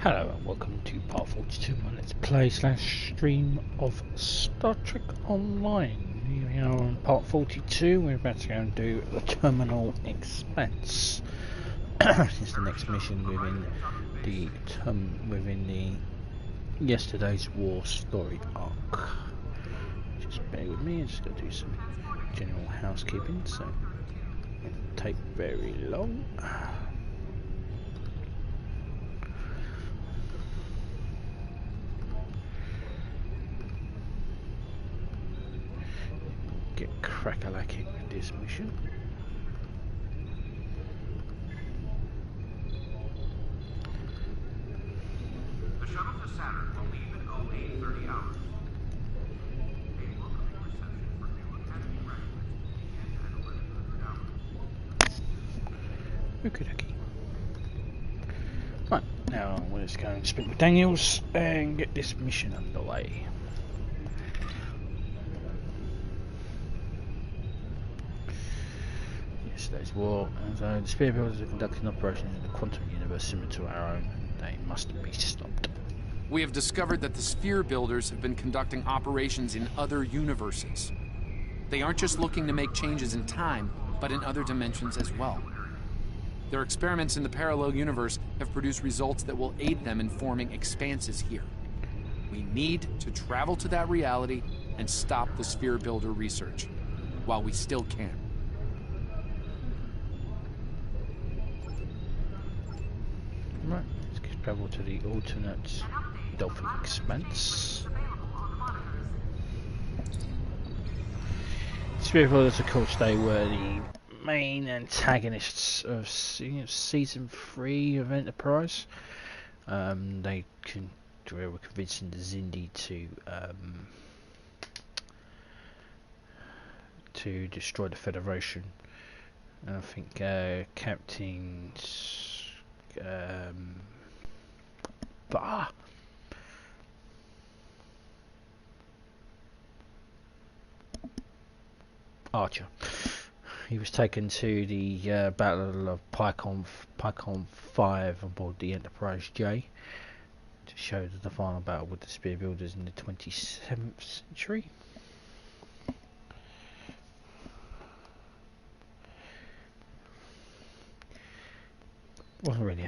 Hello and welcome to part 42 of my Let's Play / stream of Star Trek Online. Here we are on part 42. We're about to go and do the Terminal Expanse. It's the next mission within the yesterday's war story arc. Just bear with me. I'm just going to do some general housekeeping, so it won't take very long. Get crack-a-lacking with this mission. The shuttle to Saturn will leave in 0830 hours. A welcoming reception for new Academy graduates will begin at 1100 hours. Okie dokie. Right, now let's go and speak with Daniels and get this mission underway. Yesterday's war, and so the Spear Builders are conducting operations in a quantum universe similar to our own. They must be stopped. We have discovered that the Sphere Builders have been conducting operations in other universes. They aren't just looking to make changes in time, but in other dimensions as well. Their experiments in the parallel universe have produced results that will aid them in forming expanses here. We need to travel to that reality and stop the Sphere Builder research, while we still can. Right, let's travel to the alternate Dolphin Expanse. Spirit Builders, of course, they were the main antagonists of season 3 of Enterprise. They were convincing the Xindi to destroy the Federation. And I think Captain Archer. He was taken to the Battle of Pycon 5 aboard the Enterprise J to show the final battle with the Spear Builders in the 27th century. Wasn't really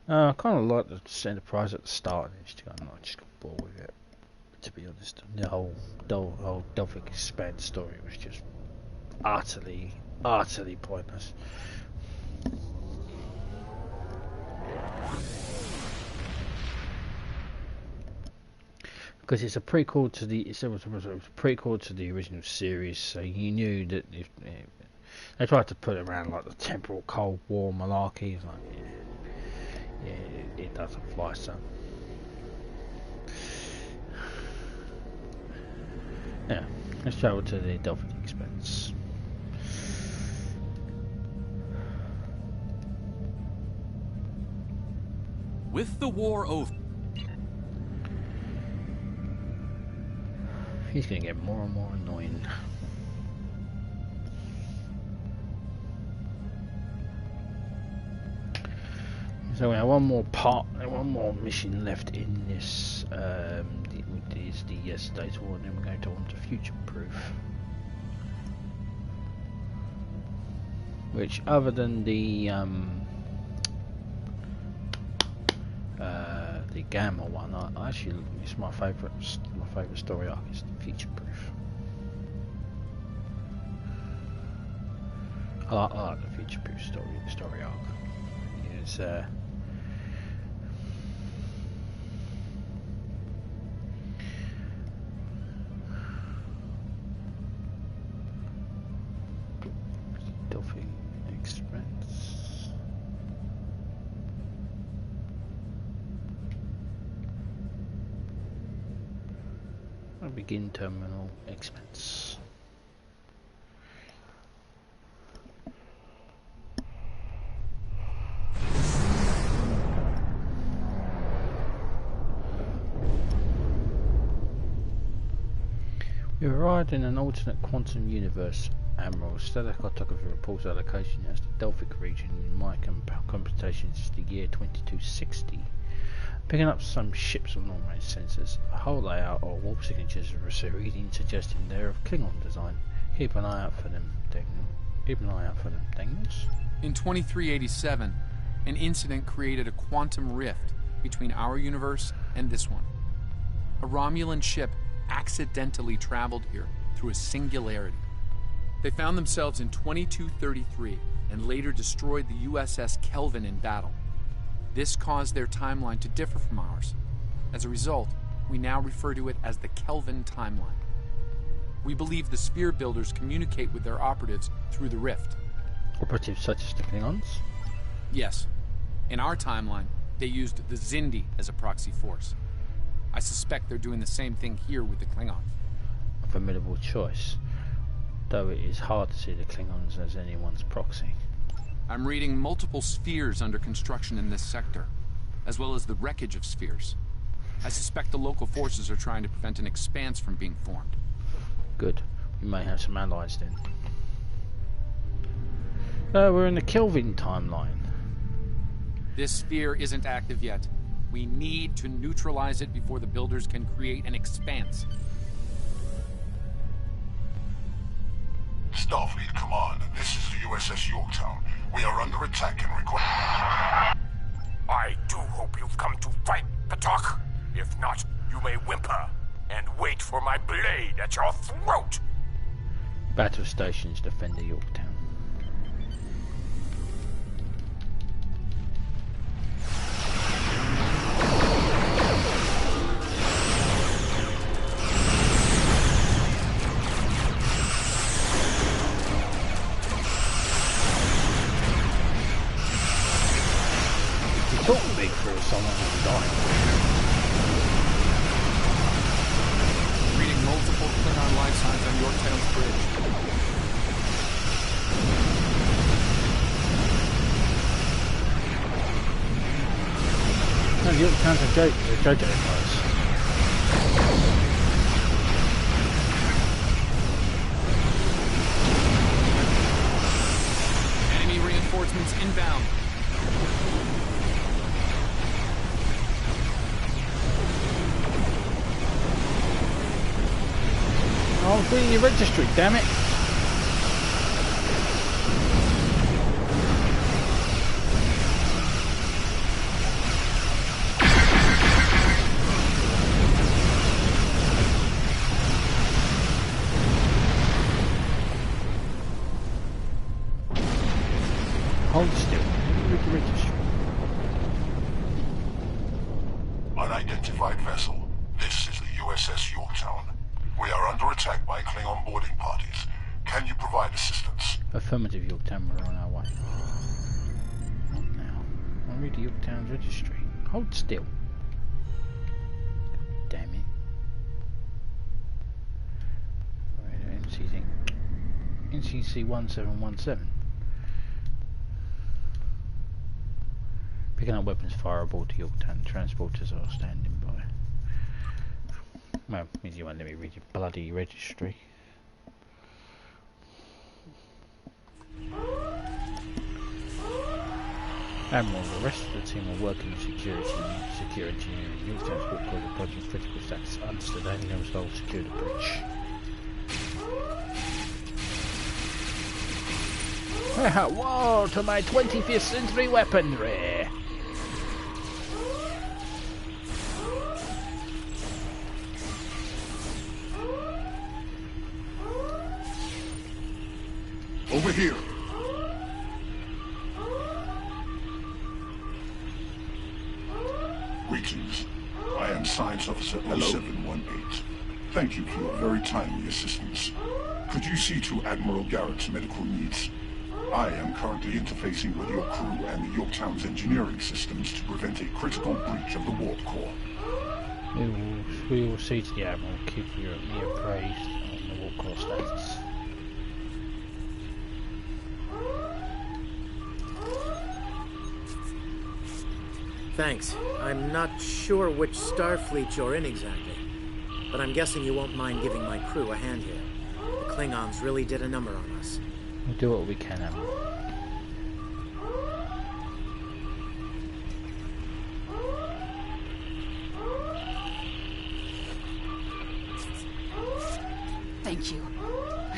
I kind of liked the Enterprise at the start, and I'm not just got bored with it. To be honest, the whole Dolphin Expanse story was just utterly pointless. Because it's a prequel to the original series, so you knew that if they tried to put it around like the temporal Cold War malarkey, it's like, it doesn't fly, son. Yeah, let's travel to the Dolphin Expanse. With the war over, he's going to get more and more annoying. So we have one more mission left in this. Is the yesterday's war, and then we're going to on to Future Proof. Which, other than the Gamma one, I actually, it's my favourite story arc is the Future Proof. I like the Future Proof story arc. It's Dolphin Expanse. I'll begin Terminal Expanse. We arrived in an alternate quantum universe. Admiral, stellar cartography reports our location as the Delphic region. In my computations, is the year 2260. Picking up some ships with long-range sensors, a whole layout or warp signatures are a reading suggesting they're of Klingon design. Keep an eye out for them, things. In 2387, an incident created a quantum rift between our universe and this one. A Romulan ship accidentally traveled here through a singularity. They found themselves in 2233 and later destroyed the USS Kelvin in battle. This caused their timeline to differ from ours. As a result, we now refer to it as the Kelvin timeline. We believe the sphere builders communicate with their operatives through the rift. Operatives such as the Klingons? Yes. In our timeline, they used the Xindi as a proxy force. I suspect they're doing the same thing here with the Klingons. A formidable choice, though it is hard to see the Klingons as anyone's proxy. I'm reading multiple spheres under construction in this sector, as well as the wreckage of spheres. I suspect the local forces are trying to prevent an expanse from being formed. Good. We may have some allies then. We're in the Kelvin timeline. This sphere isn't active yet. We need to neutralize it before the builders can create an expanse. Starfleet Command, this is the USS Yorktown. We are under attack and require... I do hope you've come to fight, Patok. If not, you may whimper and wait for my blade at your throat. Battle stations defend the Yorktown. Talking big for someone who's dying. Reading multiple Klingon life signs on Yorktown's bridge. No, Yorktown's a JoJo place. Enemy reinforcements inbound. I was reading your registry, damn it! Hold still. Read the registry. Unidentified vessel. This is the USS Yorktown. We are under attack by Klingon boarding parties. Can you provide assistance? Affirmative, Yorktown, we're on our way. Not now. I'll read the Yorktown's registry. Hold still. Damn it. NCC 1717. Picking up weapons fire aboard the Yorktown. Transporters are standing by. Well, means you won't let me read your bloody registry. Admiral, the rest of the team are working with secure engineering. Yorktown's warp core approaching critical status. Understood. Only going to secure the bridge. Whoa, to my 25th century weaponry! Over here. Greetings. I am Science Officer 0718. Thank you for your very timely assistance. Could you see to Admiral Garrett's medical needs? I am currently interfacing with your crew and the Yorktown's engineering systems to prevent a critical breach of the warp core. We will see to the Admiral. Keep me appraised on the warp core status. Thanks. I'm not sure which Starfleet you're in exactly, but I'm guessing you won't mind giving my crew a hand here. The Klingons really did a number on us. We'll do what we can, Admiral.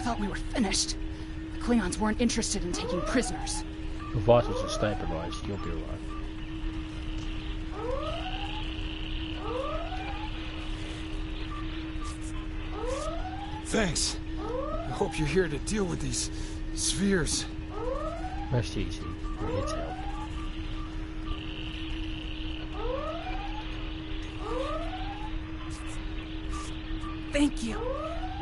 thought we were finished. The Klingons weren't interested in taking prisoners. Your vitals are stabilized, you'll be alright. Thanks. I hope you're here to deal with these spheres. Rest easy, we're here to help. Thank you.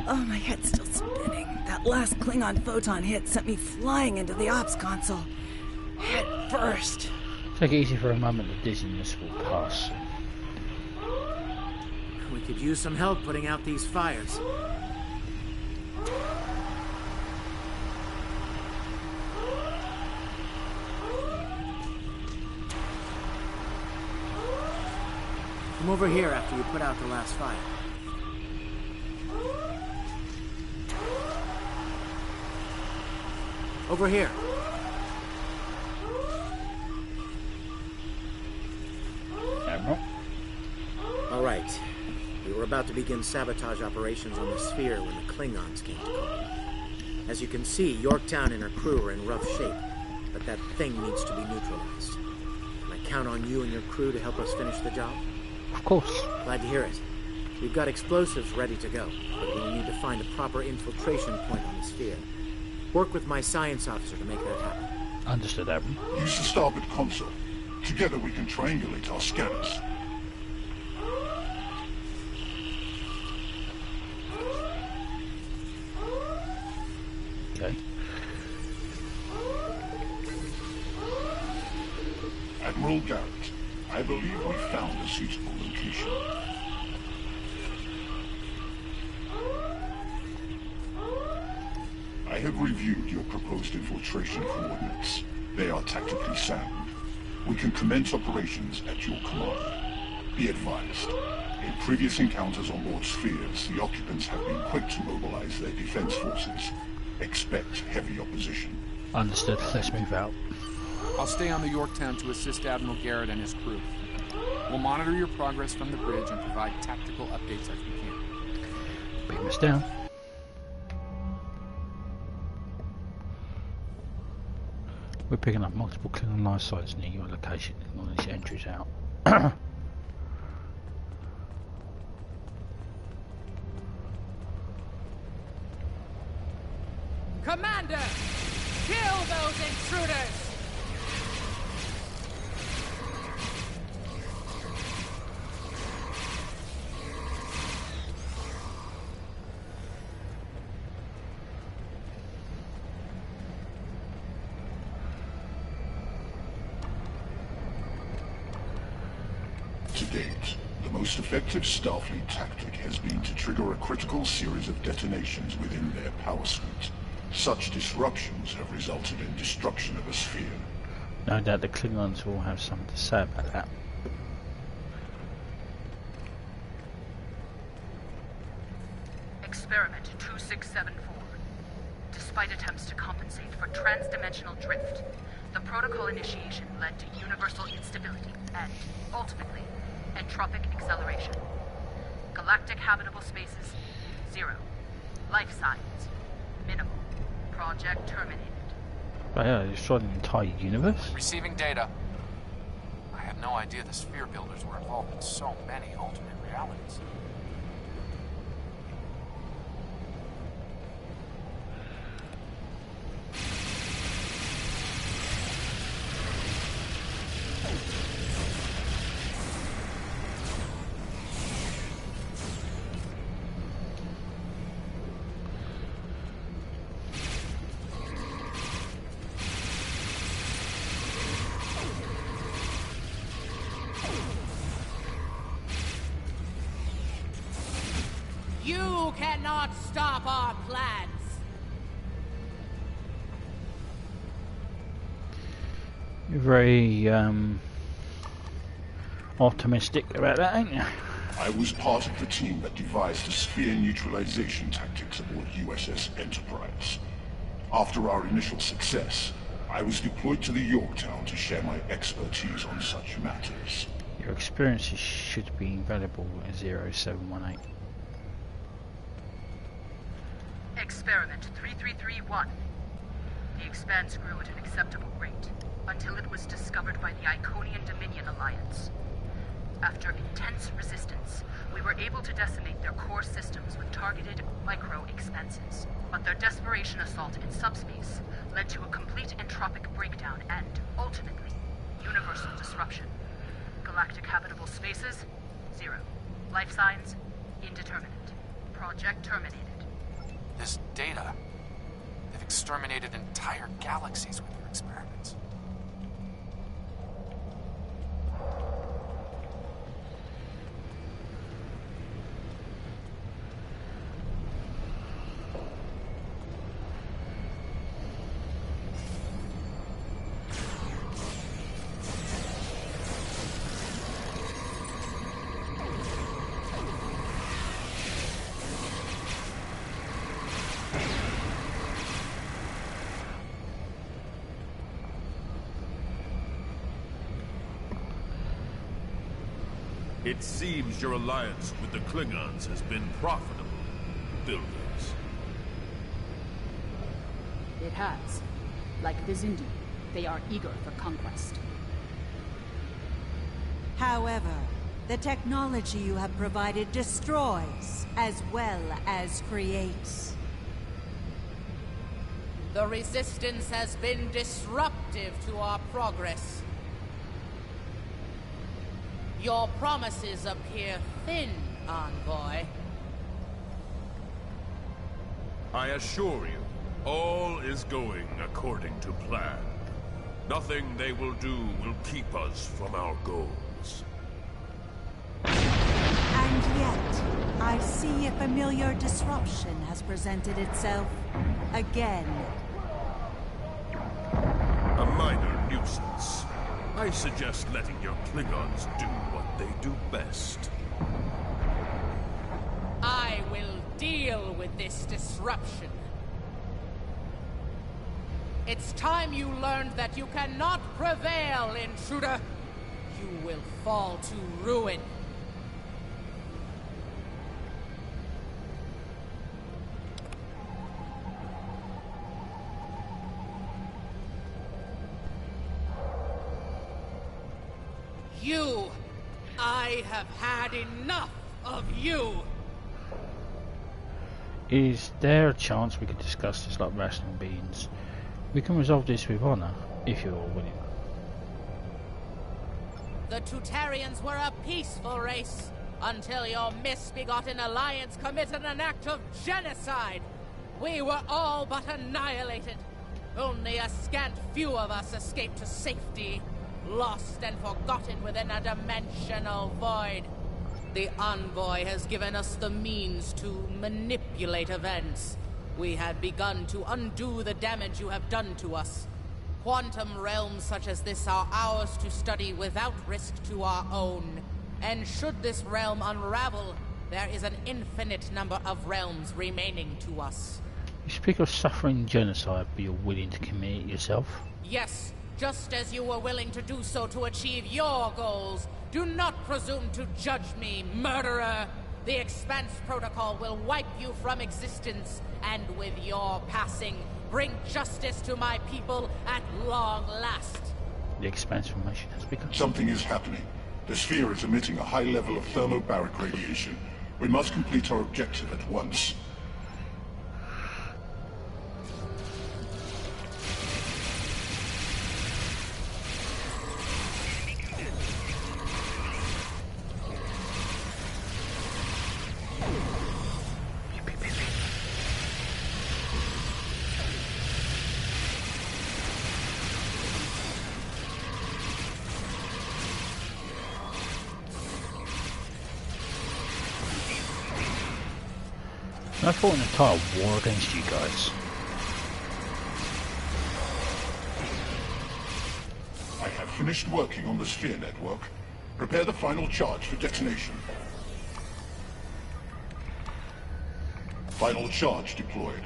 Oh, my head's still spinning. That last Klingon photon hit sent me flying into the ops console. Head first. Take it easy for a moment, the dizziness will pass. We could use some help putting out these fires. Come over here after you put out the last fire. Over here. Admiral? All right. We were about to begin sabotage operations on the sphere when the Klingons came to call. As you can see, Yorktown and her crew are in rough shape, but that thing needs to be neutralized. Can I count on you and your crew to help us finish the job? Of course. Glad to hear it. We've got explosives ready to go, but we'll need to find a proper infiltration point on the sphere. Work with my science officer to make that happen. Understood, Admiral. Use the starboard console. Together we can triangulate our scanners. Okay. Admiral Garrett, I believe we found a suitable location. I have reviewed your proposed infiltration coordinates. They are tactically sound. We can commence operations at your command. Be advised, in previous encounters on board spheres, the occupants have been quick to mobilize their defense forces. Expect heavy opposition. Understood. Let's move out. I'll stay on the Yorktown to assist Admiral Garrett and his crew. We'll monitor your progress from the bridge and provide tactical updates as we can. Beam us down. We're picking up multiple Klingon life sites near your location. Acknowledge entries out. Commander! Kill those intruders! To date, the most effective Starfleet tactic has been to trigger a critical series of detonations within their power suite. Such disruptions have resulted in destruction of a sphere. No doubt the Klingons will have something to say about that. Experiment 2674. Despite attempts to compensate for transdimensional drift, the protocol initiation led to universal instability and, ultimately, entropic acceleration. Galactic habitable spaces, 0. Life signs, minimal. Project terminated. Oh yeah, they destroyed an entire universe? Receiving data. I had no idea the sphere builders were involved in so many alternate realities. You cannot stop our plans! You're very, optimistic about that, ain't you? I was part of the team that devised the sphere neutralization tactics aboard USS Enterprise. After our initial success, I was deployed to the Yorktown to share my expertise on such matters. Your experiences should be invaluable at 0718. Experiment 3331. The Expanse grew at an acceptable rate, until it was discovered by the Iconian Dominion Alliance. After intense resistance, we were able to decimate their core systems with targeted micro-expanses. But their desperation assault in subspace led to a complete entropic breakdown and, ultimately, universal disruption. Galactic habitable spaces, 0. Life signs, indeterminate. Project terminated. This data, they've exterminated entire galaxies with their experiments. It seems your alliance with the Klingons has been profitable, builders. It has. Like the Zindi, they are eager for conquest. However, the technology you have provided destroys as well as creates. The Resistance has been disruptive to our progress. Your promises appear thin, Envoy. I assure you, all is going according to plan. Nothing they will do will keep us from our goals. And yet, I see a familiar disruption has presented itself again. A minor nuisance. I suggest letting your Klingons do what they do best. I will deal with this disruption. It's time you learned that you cannot prevail, intruder. You will fall to ruin. You! I have had enough of you! Is there a chance we could discuss this like rational beings? We can resolve this with honor, if you're willing. The Tutarians were a peaceful race, until your misbegotten alliance committed an act of genocide. We were all but annihilated. Only a scant few of us escaped to safety, lost and forgotten within a dimensional void. The Envoy has given us the means to manipulate events. We had begun to undo the damage you have done to us. Quantum realms such as this are ours to study without risk to our own. And should this realm unravel, there is an infinite number of realms remaining to us. You speak of suffering genocide, but you're willing to commit it yourself? Yes, just as you were willing to do so to achieve your goals. Do not presume to judge me, murderer! The Expanse Protocol will wipe you from existence, and with your passing, bring justice to my people at long last. The Expanse formation has begun. Something is happening. The sphere is emitting a high level of thermobaric radiation. We must complete our objective at once. I fought an entire war against you guys. I have finished working on the sphere network. Prepare the final charge for detonation. Final charge deployed.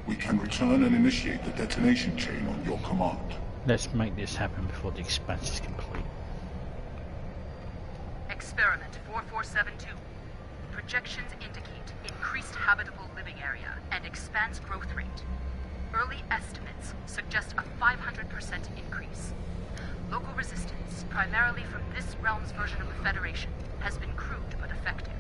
We can return and initiate the detonation chain on your command. Let's make this happen before the Expanse is complete. Experiment 4472. Projections indicate increased habitable living area and expanse growth rate. Early estimates suggest a 500% increase. Local resistance, primarily from this realm's version of the Federation, has been crude but effective.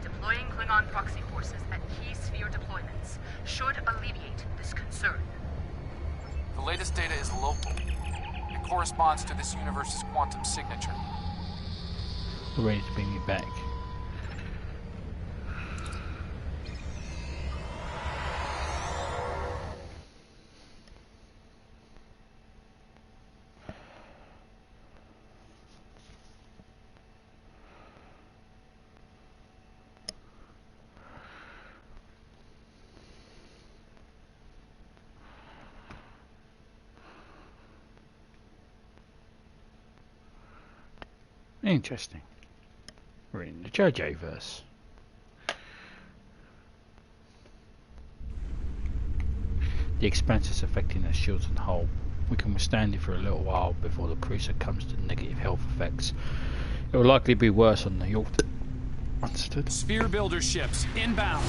Deploying Klingon proxy forces at key sphere deployments should alleviate this concern. The latest data is local. It corresponds to this universe's quantum signature. We're ready to bring you back. Interesting. We're in the JoJo-verse. The Expanse is affecting their shields and hull. We can withstand it for a little while before the crew succumbs to negative health effects. It will likely be worse on the York. Understood. Sphere builder ships inbound.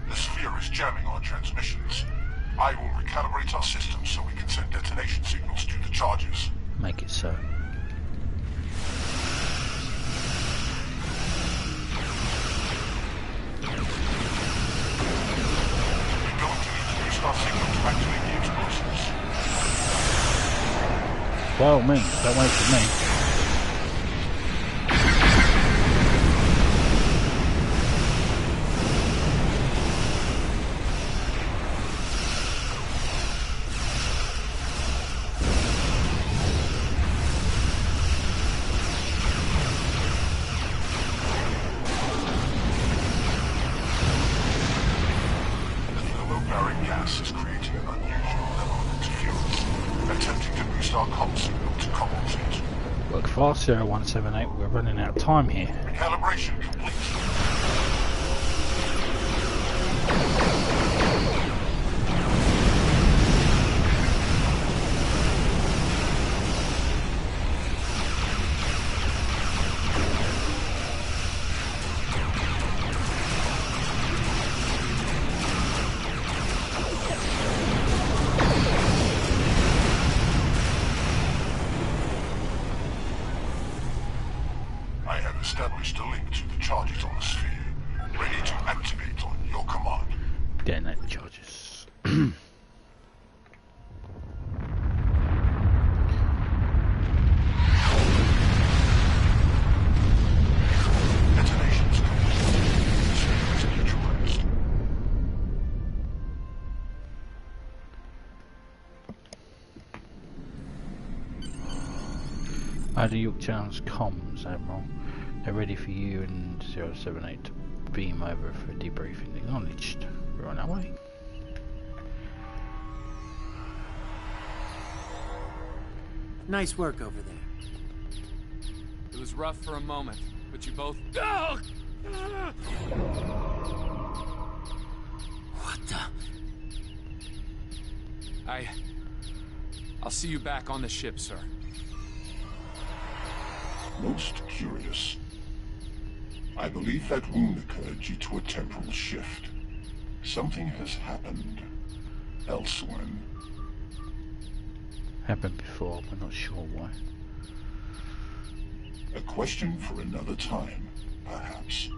The sphere is jamming our transmissions. I will recalibrate our systems so we can send detonation signals to the charges. Make it so. We're going to need to boost our signal to activate the explosives. By all means, don't wait for me. Fast 0178, we're running out of time here. Calibration complete. Established a link to the charges on the sphere. Ready to activate on your command. Detonate the charges. Detonations complete. Neutralized. How do Yorktown's comms, Admiral? They're ready for you and 078 to beam over for debriefing. Acknowledged. We're on our way. Nice work over there. It was rough for a moment, but you both... What the... I'll see you back on the ship, sir. Most curious. I believe that wound occurred due to a temporal shift. Something has happened elsewhere. Happened before, but not sure why. A question for another time, perhaps.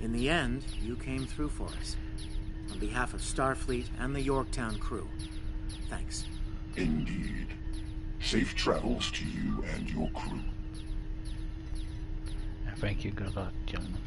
In the end, you came through for us. On behalf of Starfleet and the Yorktown crew. Thanks. Indeed. Safe travels to you and your crew. Thank you, good luck, gentlemen.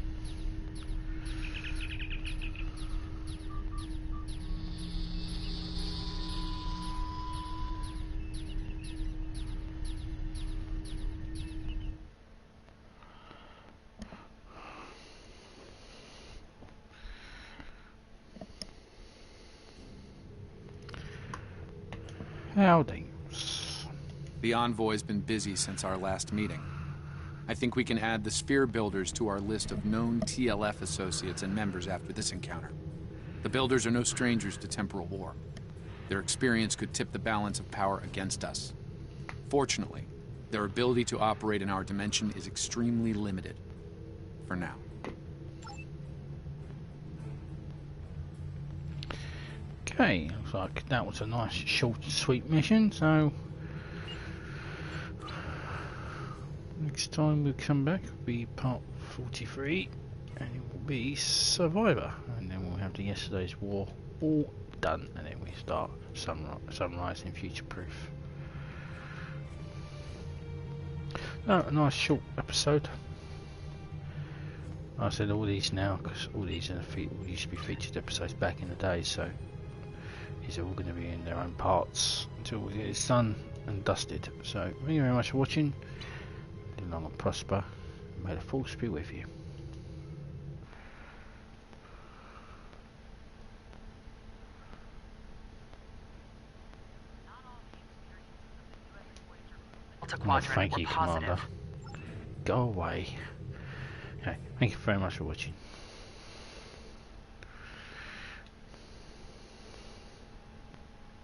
Howdy. The envoy's been busy since our last meeting. I think we can add the Sphere Builders to our list of known TLF associates and members after this encounter. The Builders are no strangers to temporal war. Their experience could tip the balance of power against us. Fortunately, their ability to operate in our dimension is extremely limited. For now. Okay, looks like that was a nice, short and sweet mission, so next time we come back will be part 43, and it will be Survivor, and then we'll have the Yesterday's War all done, and then we start Sunrise in Future Proof. A nice short episode. I said all these now because all these used to be featured episodes back in the day, so these are all going to be in their own parts until we get it done and dusted. So thank you very much for watching. Live long and prosper. May the force be with you. Oh, thank you, Commander. Go away. Okay, thank you very much for watching.